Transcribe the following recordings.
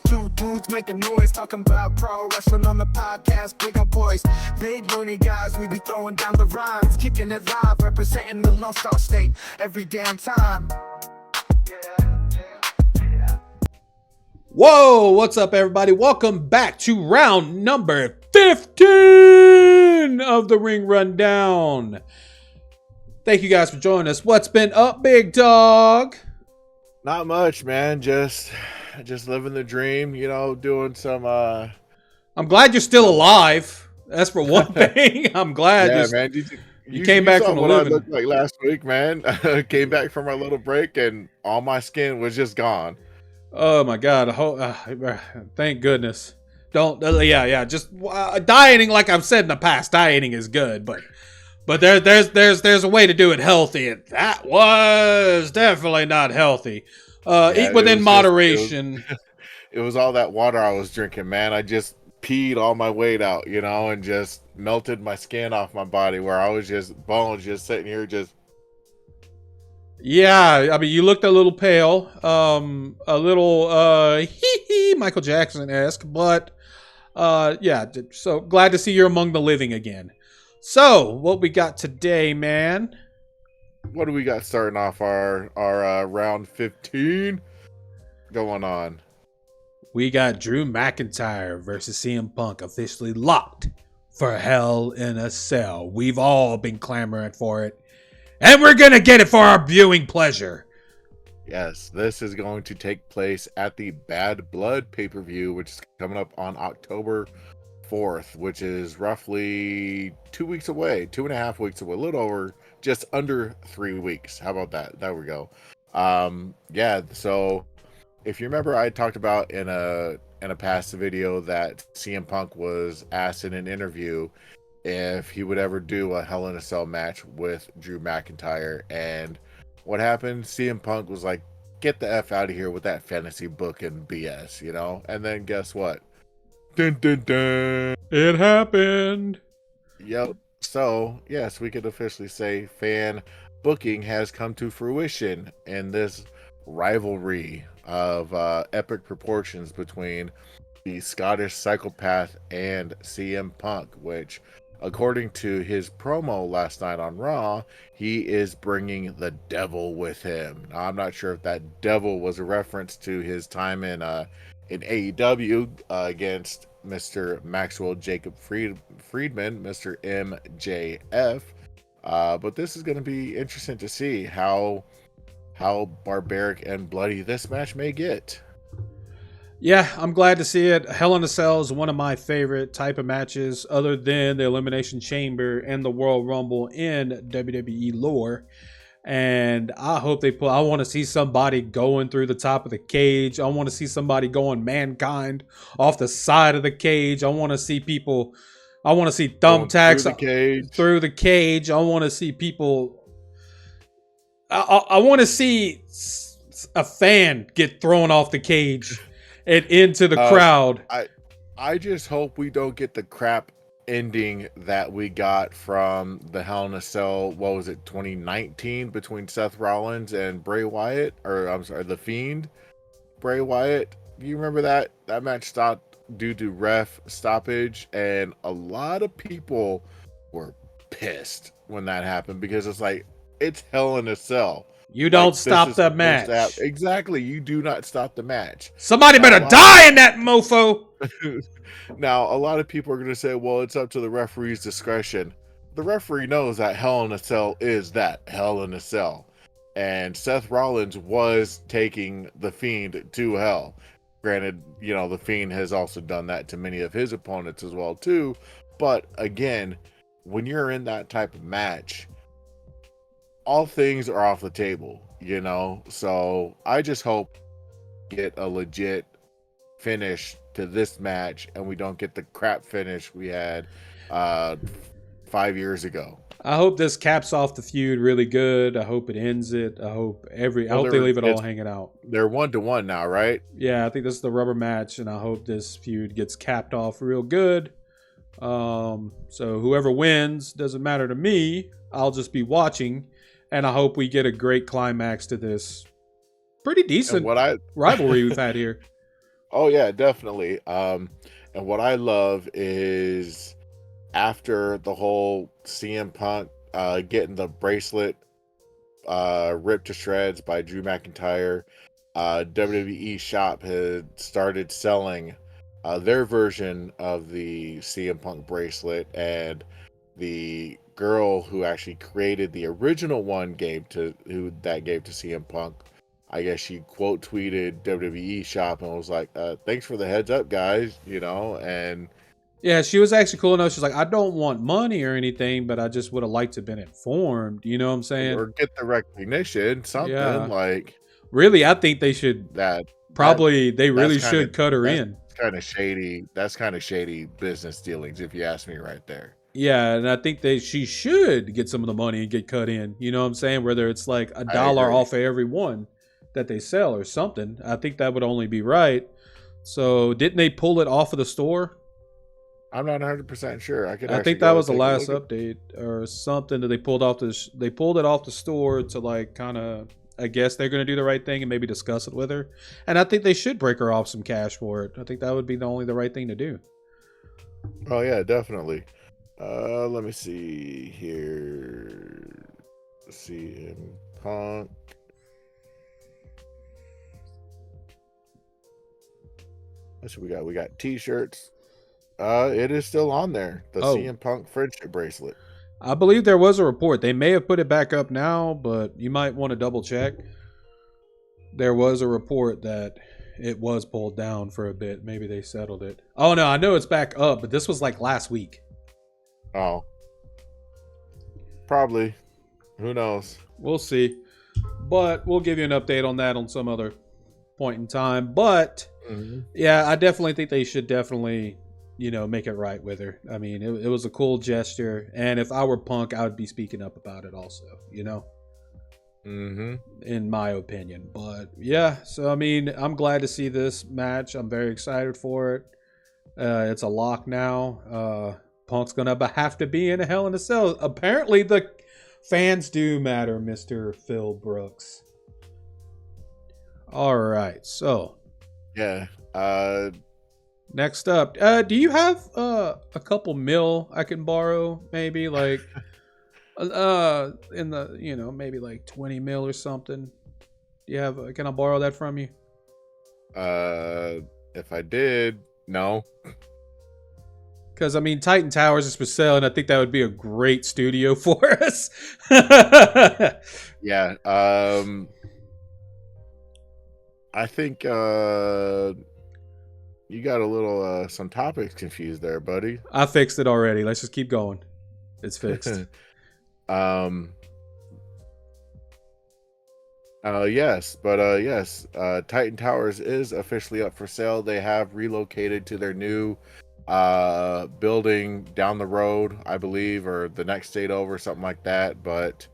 Two dudes making noise, talking about pro wrestling on the podcast. Big up boys, big loony guys. We be throwing down the rhymes, kicking it live, representing the Lone Star State every damn time. Whoa, what's up, everybody? Welcome back to round number 15 of the Ring Rundown. Thank you guys for joining us. What's been up, big dog? Not much, man. Just living the dream, doing some I'm glad you're still alive. That's for one thing. I'm glad. Yeah, man. You came back from the what I living. looked like last week, man. Came back from our little break and all my skin was just gone. Oh my God. Thank goodness. Don't just dieting, like I've said in the past, dieting is good, but there's a way to do it healthy, and that was definitely not healthy. Eat within moderation. It was all that water I was drinking, man. I just peed all my weight out, and just melted my skin off my body where I was just bones, just sitting here just. Yeah, I mean, you looked a little pale, a little Michael Jackson-esque, but yeah, so glad to see you're among the living again. So, what we got today, man? What do we got starting off our round 15 going on? We got Drew McIntyre versus CM Punk officially locked for Hell in a Cell. We've all been clamoring for it, and we're going to get it for our viewing pleasure. Yes, this is going to take place at the Bad Blood pay-per-view, which is coming up on October 4th, which is roughly 2 weeks away, 2.5 weeks away, a little over, just under 3 weeks. How about that? There we go. Yeah, so if you remember, I talked about in a past video that CM Punk was asked in an interview if he would ever do a Hell in a Cell match with Drew McIntyre, and what happened? CM Punk was like, "Get the F out of here with that fantasy book and BS," and then guess what? Dun, dun, dun. It happened. Yep. So, yes, we could officially say fan booking has come to fruition in this rivalry of epic proportions between the Scottish Psychopath and CM Punk, which, according to his promo last night on Raw, he is bringing the devil with him. Now, I'm not sure if that devil was a reference to his time in AEW against Mr. Maxwell Jacob Friedman, Mr. MJF. But this is going to be interesting to see how barbaric and bloody this match may get. Yeah, I'm glad to see it. Hell in a Cell is one of my favorite type of matches, other than the Elimination Chamber and the Royal Rumble in WWE lore. And I hope I want to see somebody going through the top of the cage. I want to see somebody going Mankind off the side of the cage. I want to see thumbtacks through the cage. I want to see people. I want to see a fan get thrown off the cage and into the crowd. I just hope we don't get the crap ending that we got from the Hell in a Cell, what was it, 2019, between Seth Rollins and Bray Wyatt, or I'm sorry, The Fiend, Bray Wyatt. You remember that match stopped due to ref stoppage, and a lot of people were pissed when that happened, because it's like, it's Hell in a Cell. You don't stop the match. Exactly, you do not stop the match. Somebody better die in that mofo. Now, a lot of people are going to say, well, it's up to the referee's discretion. The referee knows that Hell in a Cell is that Hell in a Cell. And Seth Rollins was taking The Fiend to hell. Granted, The Fiend has also done that to many of his opponents as well, too. But again, when you're in that type of match, all things are off the table, So I just hope we get a legit finish to this match, and we don't get the crap finish we had 5 years ago. I hope this caps off the feud really good. I hope it ends it. I hope they leave it all hanging out. They're 1-1 now, right? Yeah, I think this is the rubber match, and I hope this feud gets capped off real good. So whoever wins, doesn't matter to me. I'll just be watching, and I hope we get a great climax to this pretty decent rivalry we've had here. Oh yeah, definitely. And what I love is after the whole CM Punk getting the bracelet ripped to shreds by Drew McIntyre, WWE Shop had started selling their version of the CM Punk bracelet, and the girl who actually created the original one gave to CM Punk. I guess she quote tweeted WWE Shop and was like, "Thanks for the heads up, guys," and Yeah, she was actually cool enough. She's like, I don't want money or anything, but I just would have liked to have been informed. You know what I'm saying? or get the recognition, something Yeah. like Really, I think they should that. That probably, they that's really kind of should cut her that's in. kind of shady. That's kind of shady business dealings, if you ask me, right there. Yeah, and I think she should get some of the money and get cut in. You know what I'm saying? Whether it's like a I dollar agree. off of every one that they sell or something. I think that would only be right. So didn't they pull it off of the store? I'm not 100% sure. I could I actually think that go was the take a last look at. update or something that they pulled off they pulled it off the store to like kind of, I guess they're going to do the right thing and maybe discuss it with her. And I think they should break her off some cash for it. I think that would be the right thing to do. Oh yeah, definitely. Let me see here. CM Punk. Let's see, we got T-shirts. It is still on there. The Oh, CM Punk friendship bracelet. I believe there was a report. They may have put it back up now, but you might want to double check. There was a report that it was pulled down for a bit. Maybe they settled it. Oh no, I know it's back up, but this was like last week. Oh, probably. Who knows? We'll see. But we'll give you an update on that on some other point in time. But Mhm. yeah, I definitely think they should definitely, make it right with her. I mean, it was a cool gesture. And if I were Punk, I would be speaking up about it also, Mm-hmm. in my opinion. But yeah, so I mean, I'm glad to see this match. I'm very excited for it. It's a lock now. Punk's gonna have to be in a Hell in a Cell. Apparently, the fans do matter, Mr. Phil Brooks. All right, so Yeah. next up, do you have a couple mil I can borrow? Maybe like in the maybe like 20 mil or something. Do you have? Can I borrow that from you? If I did, no. Because I mean, Titan Towers is for sale, and I think that would be a great studio for us. Yeah. I think you got a little some topics confused there, buddy. I fixed it already. Let's just keep going. It's fixed. um. Yes. Titan Towers is officially up for sale. They have relocated to their new building down the road, I believe, or the next state over, something like that. But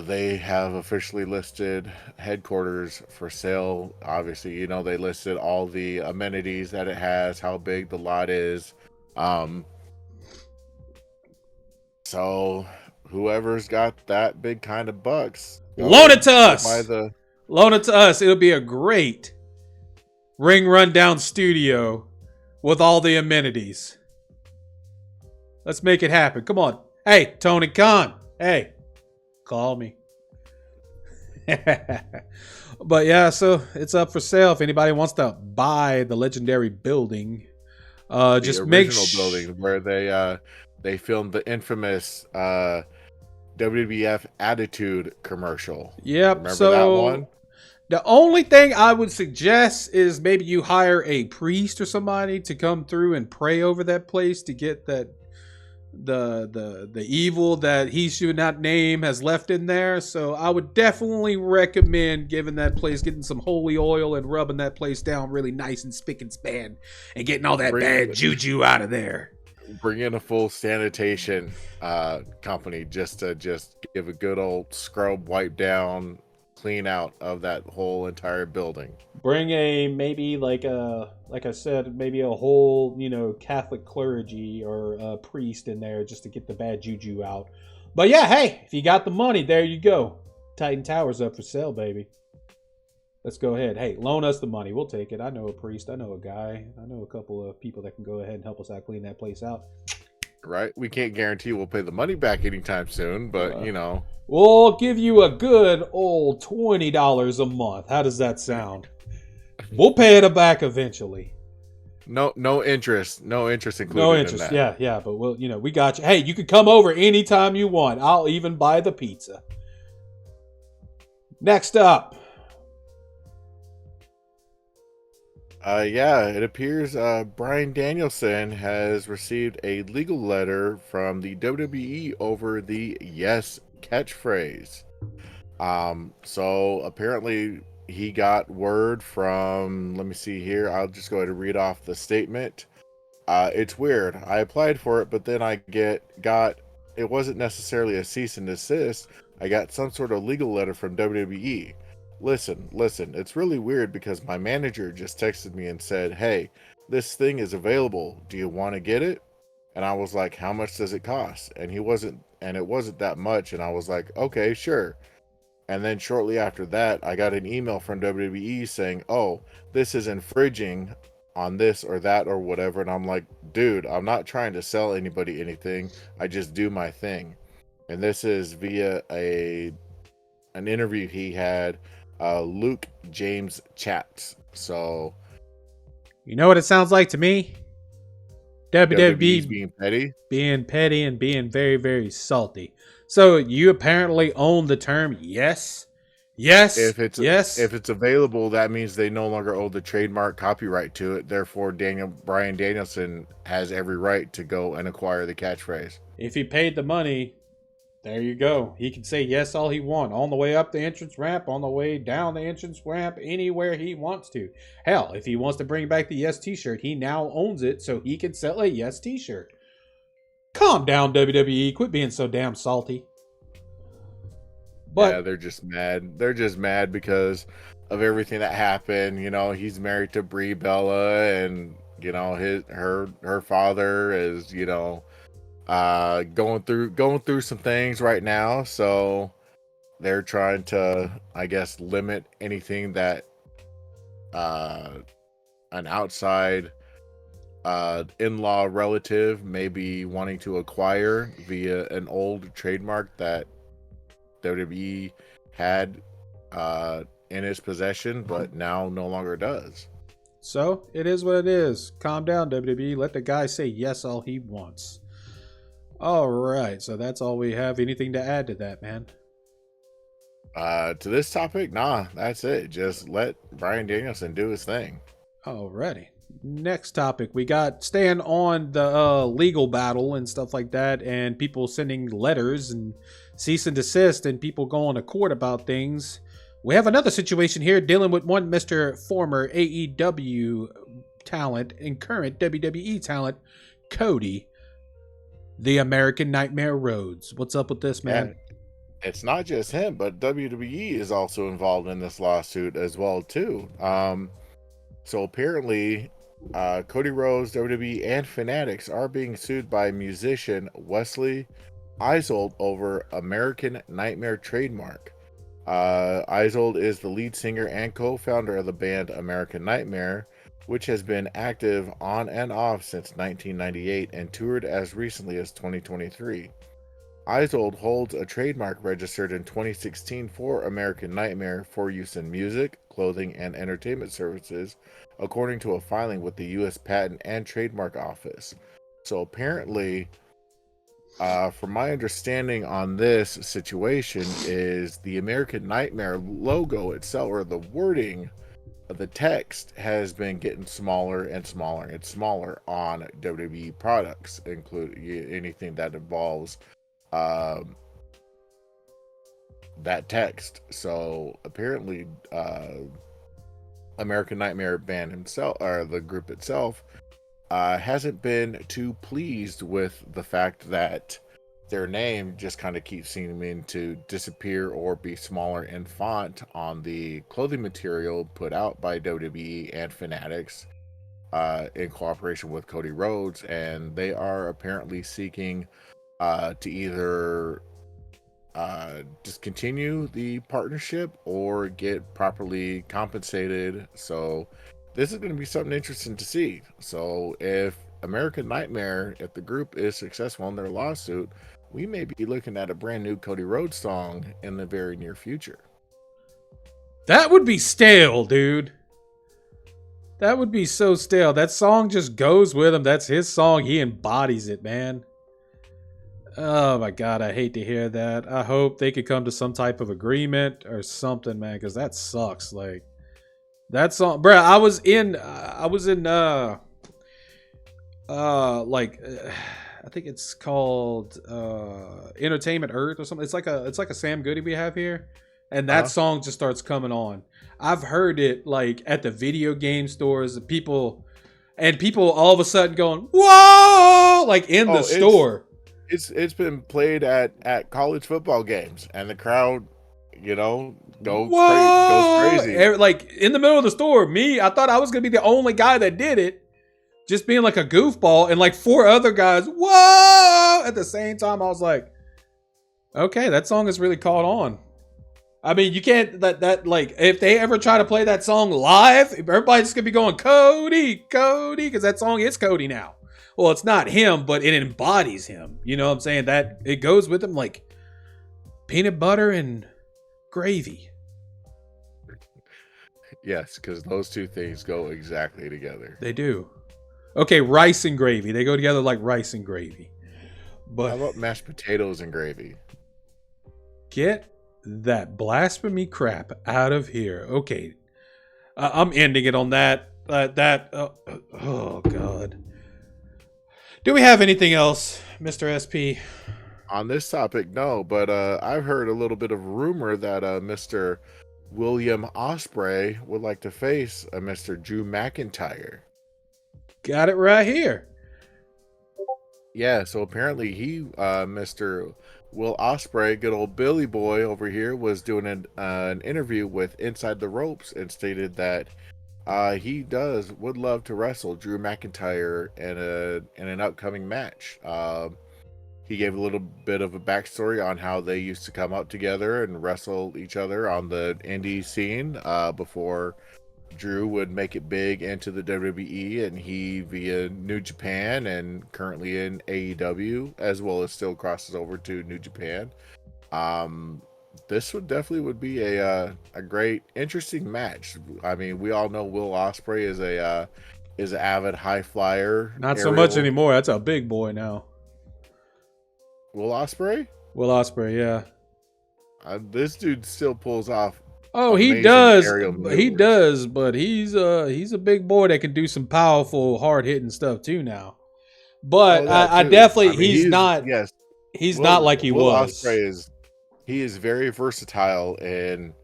they have officially listed headquarters for sale. Obviously, they listed all the amenities that it has, how big the lot is. So whoever's got that big kind of bucks, Loan it to go buy us. Loan it to us. It'll be a great ring rundown studio with all the amenities. Let's make it happen. Come on. Hey, Tony Khan. Hey, call me. But yeah, so it's up for sale. If anybody wants to buy the legendary building, the just make original building where they filmed the infamous WWF Attitude commercial. Yep. Remember So that one? the only thing I would suggest is maybe you hire a priest or somebody to come through and pray over that place to get that the evil that he should not name has left in there. So I would definitely recommend giving that place, getting some holy oil and rubbing that place down really nice and spick and span and getting all that bad juju out of there. Bring in a full sanitation company just to give a good old scrub, wipe down, clean out of that whole entire building. Bring like I said, maybe a whole, Catholic clergy or a priest in there just to get the bad juju out. But yeah, hey, if you got the money, there you go. Titan Towers up for sale, baby. Let's go ahead. Hey, loan us the money. We'll take it. I know a priest. I know a guy. I know a couple of people that can go ahead and help us out clean that place out. Right? We can't guarantee we'll pay the money back anytime soon, but Uh, you know, we'll give you a good old $20 a month. How does that sound? We'll pay it back eventually. no interest No included in interest. that. Yeah, but we got you. Hey, you can come over anytime you want. I'll even buy the pizza. Next up. Yeah, it appears Bryan Danielson has received a legal letter from the WWE over the "Yes" catchphrase. So apparently he got word from, let me see here, I'll just go ahead and read off the statement. It's weird. I applied for it, but then I got it wasn't necessarily a cease and desist. I got some sort of legal letter from WWE. Listen, it's really weird because my manager just texted me and said, "Hey, this thing is available. Do you want to get it?" And I was like, "How much does it cost?" And it wasn't that much, and I was like, "Okay, sure." And then shortly after that, I got an email from WWE saying, "Oh, this is infringing on this or that or whatever." And I'm like, "Dude, I'm not trying to sell anybody anything. I just do my thing." And this is via an interview he had, Luke James Chats. So You know what it sounds like to me? WWE's WWE being petty. being petty and being very, very salty. So you apparently own the term yes? Yes? If it's Yes? available, that means they no longer owe the trademark copyright to it. Therefore, Bryan Danielson has every right to go and acquire the catchphrase. If he paid the money, there you go. He can say yes all he wants. On the way up the entrance ramp, on the way down the entrance ramp, anywhere he wants to. Hell, if he wants to bring back the yes t-shirt, he now owns it, so he can sell a yes t-shirt. Calm down, WWE. Quit being so damn salty. Yeah, But they're just mad. They're just mad because of everything that happened. You know, he's married to Brie Bella, and you know her father is, you know, going through some things right now. So they're trying to, I guess, limit anything that uh an outside in-law relative may be wanting to acquire via an old trademark that WWE had in its possession, but now no longer does. so it is what it is. Calm down, WWE. Let the guy say yes all he wants. All right, so that's all we have. Anything to add to that, man? To this topic, nah, that's it. Just let Bryan Danielson do his thing. Alrighty. Next topic, we got staying on the legal battle and stuff like that, and people sending letters and cease and desist, and people going to court about things. We have another situation here dealing with one Mr. former AEW talent and current WWE talent, Cody, the American Nightmare Rhodes. What's up with this, man? And it's not just him, but WWE is also involved in this lawsuit as well too. So apparently, Cody Rhodes, WWE, and Fanatics are being sued by musician Wesley Isold over American Nightmare trademark. Isold is the lead singer and co-founder of the band American Nightmare, which has been active on and off since 1998 and toured as recently as 2023. Isold holds a trademark registered in 2016 for American Nightmare for use in music, clothing, and entertainment services, according to a filing with the U.S. Patent and Trademark Office. So apparently, from my understanding on this situation, is the American Nightmare logo itself, or the wording of the text, has been getting smaller and smaller and smaller on WWE products, including anything that involves that text. So apparently, American Nightmare band himself, or the group itself, hasn't been too pleased with the fact that their name just kind of keeps seeming to disappear or be smaller in font on the clothing material put out by WWE and Fanatics in cooperation with Cody Rhodes, and they are apparently seeking to either discontinue the partnership or get properly compensated. So this is going to be something interesting to see. So if American Nightmare, if the group is successful in their lawsuit, we may be looking at a brand new Cody Rhodes song in the very near future. That would be stale, dude. That would be so stale. That song just goes with him. That's his song. He embodies it, man. Oh my God, I hate to hear that. I hope they could come to some type of agreement or something, man, because that sucks. Like that song, bro. I was in I think it's called Entertainment Earth or something. It's like a Sam Goody we have here, and that song just starts coming on. I've heard it like at the video game stores, people all of a sudden going, "Whoa!" like in the store. It's been played at college football games, and the crowd, goes crazy. Like in the middle of the store, I thought I was gonna be the only guy that did it, just being like a goofball, and like 4 other guys, whoa! At the same time, I was like, okay, that song is really caught on. I mean, you can't that like if they ever try to play that song live, everybody's gonna be going Cody, because that song is Cody now. Well, it's not him, but it embodies him. You know what I'm saying? That it goes with him like peanut butter and gravy. Yes, because those two things go exactly together. They do. Okay, rice and gravy. They go together like rice and gravy. But how about mashed potatoes and gravy? Get that blasphemy crap out of here. Okay. I'm ending it on that. Oh, God. Do we have anything else, Mr. SP? On this topic, no, but I've heard a little bit of rumor that Mr. William Ospreay would like to face Mr. Drew McIntyre. Got it right here. Yeah, so apparently Mr. Will Ospreay, good old Billy boy over here, was doing an interview with Inside the Ropes and stated that he would love to wrestle Drew McIntyre in an upcoming match. He gave a little bit of a backstory on how they used to come up together and wrestle each other on the indie scene before Drew would make it big into the WWE, and he via New Japan and currently in AEW, as well as still crosses over to New Japan. This would be a great, interesting match. I mean, we all know Will Ospreay is an avid high flyer. Not so much anymore. That's a big boy now. Will Ospreay? Will Ospreay, yeah. This dude still pulls off. Oh, he does. He does, but he's a big boy that can do some powerful, hard hitting stuff too now. But I definitely, he's not. Yes, he's not like he was. Ospreay is very versatile in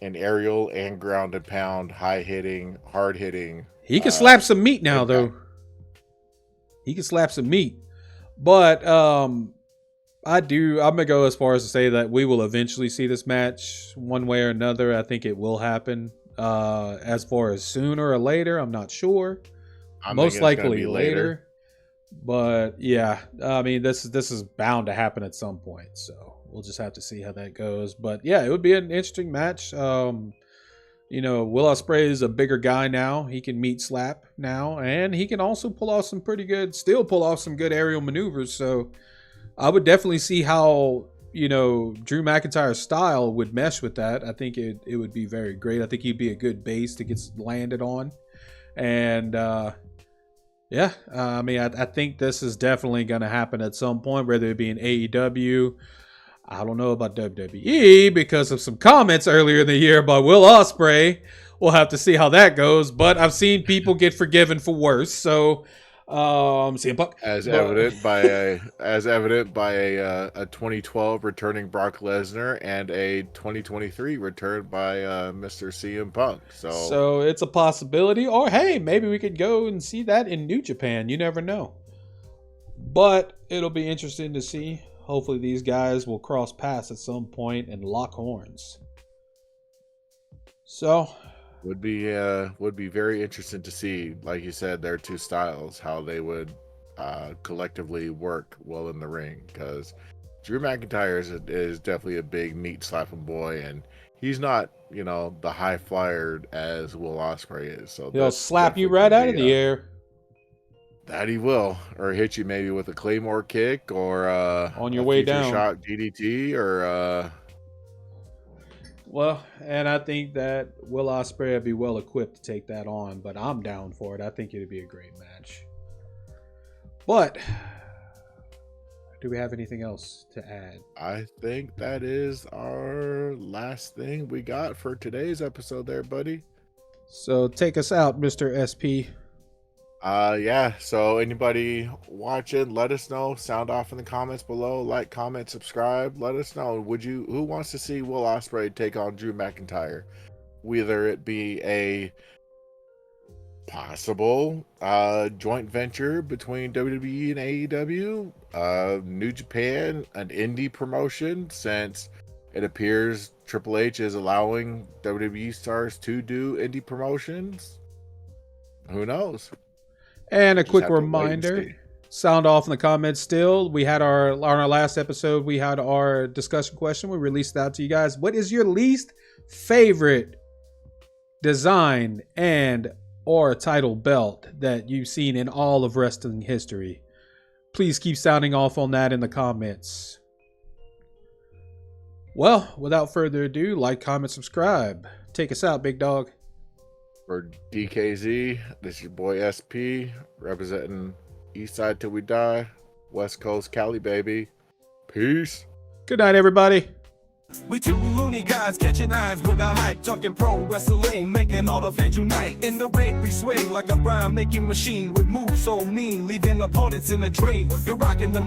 aerial and ground and pound, high hitting, hard hitting. He can slap some meat now, though. He can slap some meat, but I'm gonna go as far as to say that we will eventually see this match one way or another. I think it will happen. As far as sooner or later, I'm not sure. Most likely later. But yeah, I mean, this is bound to happen at some point. So we'll just have to see how that goes. But yeah, it would be an interesting match. Will Ospreay is a bigger guy now. He can meat slap now, and he can also pull off some good aerial maneuvers. So I would definitely see how, Drew McIntyre's style would mesh with that. I think it would be very great. I think he'd be a good base to get landed on. And, I think this is definitely going to happen at some point, whether it be in AEW. I don't know about WWE because of some comments earlier in the year by Will Ospreay. We'll have to see how that goes. But I've seen people get forgiven for worse. So, CM Punk, as evident by a 2012 returning Brock Lesnar and a 2023 return by Mr. CM Punk. So it's a possibility, or hey, maybe we could go and see that in New Japan. You never know. But it'll be interesting to see. Hopefully, these guys will cross paths at some point and lock horns. So. Would be very interesting to see, like you said, their two styles, how they would collectively work well in the ring. Because Drew McIntyre is definitely a big meat slapping boy, and he's not, you know, the high flyer as Will Ospreay is. So He'll slap you right out of the air. That he will, or hit you maybe with a Claymore kick, or on your way down, shock DDT, or. Well, and I think that Will Ospreay will be well equipped to take that on, but I'm down for it. I think it'd be a great match. But do we have anything else to add? I think that is our last thing we got for today's episode there, buddy. So take us out, Mr. SP. Yeah, so anybody watching, let us know. Sound off in the comments below. Like, comment, subscribe. Let us know. Who wants to see Will Ospreay take on Drew McIntyre? Whether it be a possible joint venture between WWE and AEW, New Japan, an indie promotion, since it appears Triple H is allowing WWE stars to do indie promotions. Who knows? And a quick reminder, sound off in the comments still. We had on our last episode, we had our discussion question. We released that to you guys. What is your least favorite design and or title belt that you've seen in all of wrestling history? Please keep sounding off on that in the comments. Well, without further ado, like, comment, subscribe. Take us out, big dog. For DKZ, this is your boy SP, representing Eastside till we die, West Coast Cali, baby. Peace. Good night, everybody. We two loony guys catching eyes with a hype, talking pro wrestling, making all the fans unite. In the ring we swing like a rhyme making machine with moves so mean, leaving opponents in a dream. You're rocking the